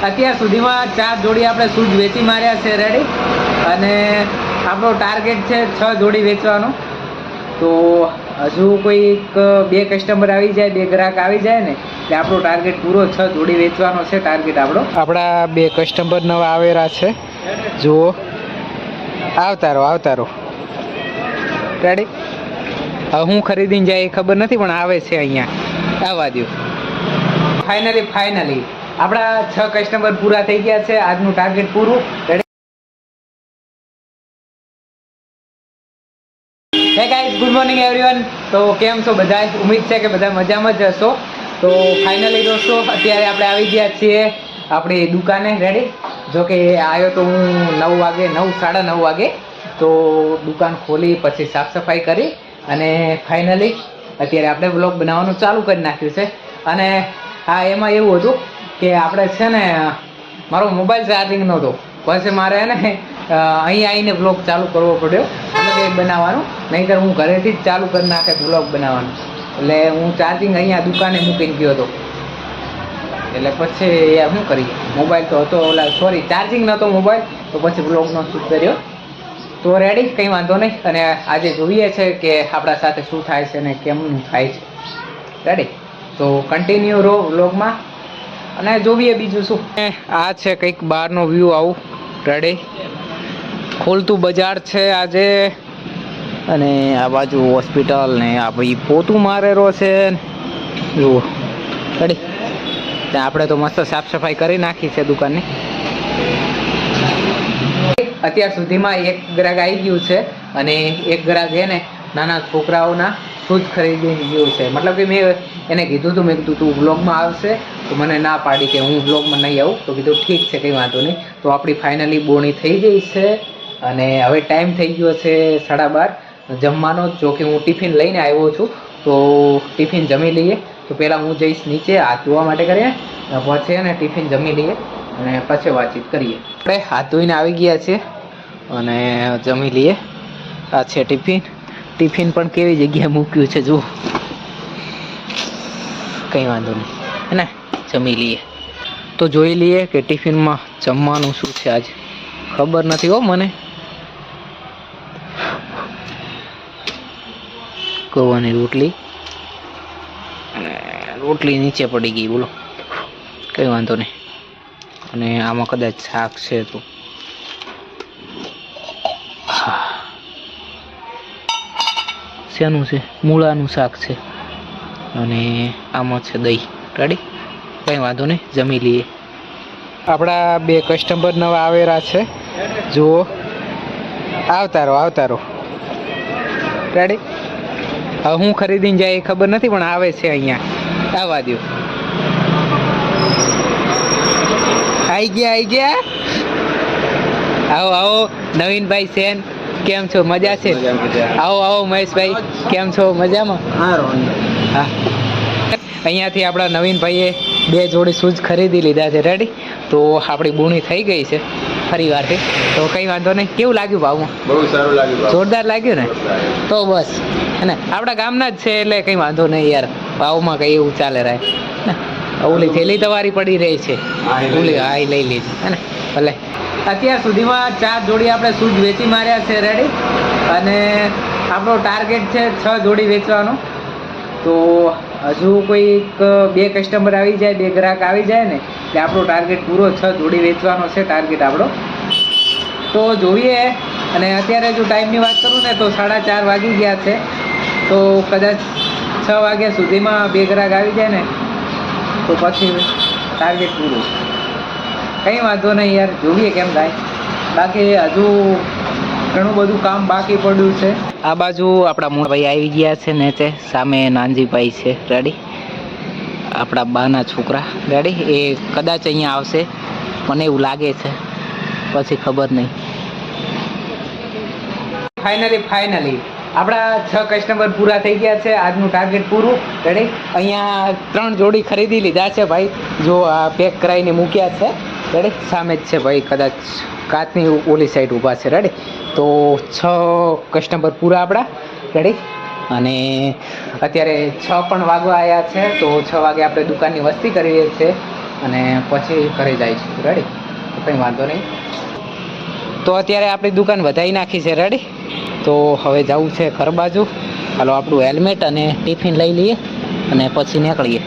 અત્યાર સુધીમાં 4 જોડી આપણે શૂઝ વેચી માર્યા છે રેડી, અને આપણો ટાર્ગેટ છે 6 જોડી વેચવાનો. તો હજુ કોઈક 2 કસ્ટમર આવી જાય, 2 ગ્રાહક આવી જાય ને એટલે આપણો ટાર્ગેટ પૂરો 6 જોડી વેચવાનો છે ટાર્ગેટ આપણો. આપણા 2 કસ્ટમર નવા આવેલા છે, જુઓ. આવતારો રેડી. હવે હું ખરીદીને જાય એ ખબર નથી, પણ આવે છે અહીંયા. આવવા દો. ફાઇનલી આપણા 6 કસ્ટમર પૂરા થઈ ગયા છે. આજનું ટાર્ગેટ પૂરું. Hey guys, good morning everyone. તો કેમ છો બધા? ઉમ્મીદ છે કે બધા મજામાં જ હશો. તો ફાઇનલી દોસ્તો, અત્યારે આપણે આવી ગયા છીએ આપણી દુકાને રેડી. જો કે આવ્યો તો હું 9 વાગે, 9:30 વાગે. તો દુકાન ખોલી પછી સાફ સફાઈ કરી અને ફાઇનલી અત્યારે આપણે વ્લોગ બનાવવાનું ચાલુ કરી નાખ્યું છે. અને હા, એમાં એવું હતું કે આપણે છે ને, મારો મોબાઈલ ચાર્જિંગ નહોતો, પછી મારે ને અહીં આવીને વ્લોગ ચાલુ કરવો પડ્યો, એટલે કે બનાવવાનું. નહીંતર હું ઘરેથી જ ચાલુ કરી નાખે વ્લોગ બનાવવાનું. એટલે હું ચાર્જિંગ અહીંયા દુકાને મૂકીને ગયો હતો, એટલે પછી યાર શું કરીએ, મોબાઈલ તો હતો, ચાર્જિંગ નહોતો મોબાઈલ, તો પછી વ્લોગનો શૂટ કર્યો. તો રેડી, કંઈ વાંધો નહીં. અને આજે જોઈએ છે કે આપણા સાથે શું થાય છે અને કેમનું થાય છે. રેડી, તો કન્ટિન્યુ રહો વ્લોગમાં અને જોઈએ બીજું શું. આ છે કંઈક બહારનો વ્યૂ. આવું રેડી, ખોલતું બજાર છે આજે. અને આ બાજુ હોસ્પિટલ ને આ ભાઈ પોતું મારેલો છે, જુઓ રેડી. ત્યાં આપણે તો મસ્ત સાફ સફાઈ કરી નાખી છે દુકાનની. અત્યાર સુધીમાં 1 ગ્રાહક આવી ગયું છે, અને 1 ગ્રાહક એને નાના છોકરાઓના શૂઝ ખરીદી ગયું છે. મતલબ કે મેં એને કીધું હતું, મેં કીધું તું વ્લોગમાં આવશે, તો મને ના પાડી કે હું વ્લોગમાં નહીં આવું. તો કીધું ઠીક છે, કંઈ વાંધો નહીં. તો આપણી ફાઇનલી બોણી થઈ ગઈ છે, અને હવે ટાઈમ થઈ ગયો છે 12:30 જમવાનો. જો કે હું ટિફિન લઈને આવ્યો છું, તો ટિફિન જમી લઈએ. તો પહેલાં હું જઈશ નીચે હાથ ધોવા માટે કરીએ, પછી ને ટિફિન જમી લઈએ અને પછી વાતચીત કરીએ. આપણે હાથ ધોઈને આવી ગયા છીએ અને જમી લઈએ. આ છે ટિફિન પણ કેવી જગ્યાએ મૂક્યું છે જુઓ. કંઈ વાંધો નહીં, હે ને. જમી લઈએ તો જોઈ લઈએ કે ટિફિનમાં જમવાનું શું છે આજે. ખબર નથી હો મને. ગવાની રોટલી, અને રોટલી નીચે પડી ગઈ, બોલો. કંઈ વાંધો નહીં. અને આમાં કદાચ શાક છે, તો શેનું છે? મૂળાનું શાક છે, અને આમાં છે દહીં. રેડી, કંઈ વાંધો નહીં, જમી લઈએ. આપણા 2 કસ્ટમર નવા આવેલા છે, જુઓ. આવતારો રેડી. હવે હું ખરીદીને જાય એ ખબર નથી, પણ આવે છે અહીંયા. આવવા દો. આવી ગયા. આવો નવીનભાઈ સેન, કેમ છો? મજા છે? આવો મહેશભાઈ, કેમ છો? મજામાં? હા. અહીંયાથી આપણા નવીનભાઈએ 2 જોડી શૂઝ ખરીદી લીધા છે રેડી. તો આપણી બોણી થઈ ગઈ છે ફરીવારથી. તો કંઈ વાંધો નહીં. કેવું લાગ્યું ભાવમાં? બહુ સારું લાગ્યું. જોરદાર લાગ્યું ને? તો બસ, હે ને. આપણા ગામના જ છે એટલે કંઈ વાંધો નહીં યાર. ભાવમાં કંઈ એવું ચાલે રહે ને. ઓલી થેલી તમારી પડી રહી છે, ઓલી હા લઈ લીધી, હે ને. ભલે. અત્યાર સુધીમાં 4 જોડી આપણે શૂઝ વેચી માર્યા છે રેડી, અને આપણો ટાર્ગેટ છે 6 જોડી વેચવાનો. તો હજુ કોઈક 2 કસ્ટમર આવી જાય, 2 ગ્રાહક આવી જાય ને એટલે આપણો ટાર્ગેટ પૂરો 6 જોડી વેચવાનો છે ટાર્ગેટ આપણો. તો જોઈએ. અને અત્યારે જો ટાઈમની વાત કરું ને તો 4:30 વાગી ગયા છે. તો કદાચ 6 વાગ્યા સુધીમાં 2 ગ્રાહક આવી જાય ને તો પછી ટાર્ગેટ પૂરું. કંઈ વાંધો નહીં યાર, જોઈએ કેમ થાય. બાકી હજુ ઘણું બધું કામ બાકી પડ્યું છે. આ બાજુ આપણા મોટાભાઈ આવી ગયા છે નીચે, સામે નાનજીભાઈ છે રેડી, આપણા બાના છોકરા રેડી. એ કદાચ અહીંયા આવશે, મને એવું લાગે છે, પછી ખબર નહીં. ફાઇનલી આપણા 6 કસ્ટમર પૂરા થઈ ગયા છે. આજનું ટાર્ગેટ પૂરું રેડી. અહીંયા 3 જોડી ખરીદી લીધા છે ભાઈ, જો આ પેક કરાવીને મૂક્યા છે રેડી. સામે જ છે ભાઈ, કદાચ કાચની ઓલી સાઈડ ઊભા છે રેડી. તો 6 કસ્ટમર પૂરા આપણા રેડી. અને અત્યારે 6 પણ વાગવા આવ્યા છે. તો 6 વાગે આપણે દુકાનની વસ્તી કરીએ છીએ. અને પછી ઘરે જાય છે. રેડી? તો કંઈ વાંધો નહીં. તો અત્યારે આપણી દુકાન વધારી નાખી છે. રેડી? તો હવે જવું છે ઘર બાજુ. હાલો આપણું હેલ્મેટ અને ટિફિન લઈ લઈએ અને પછી નીકળીએ.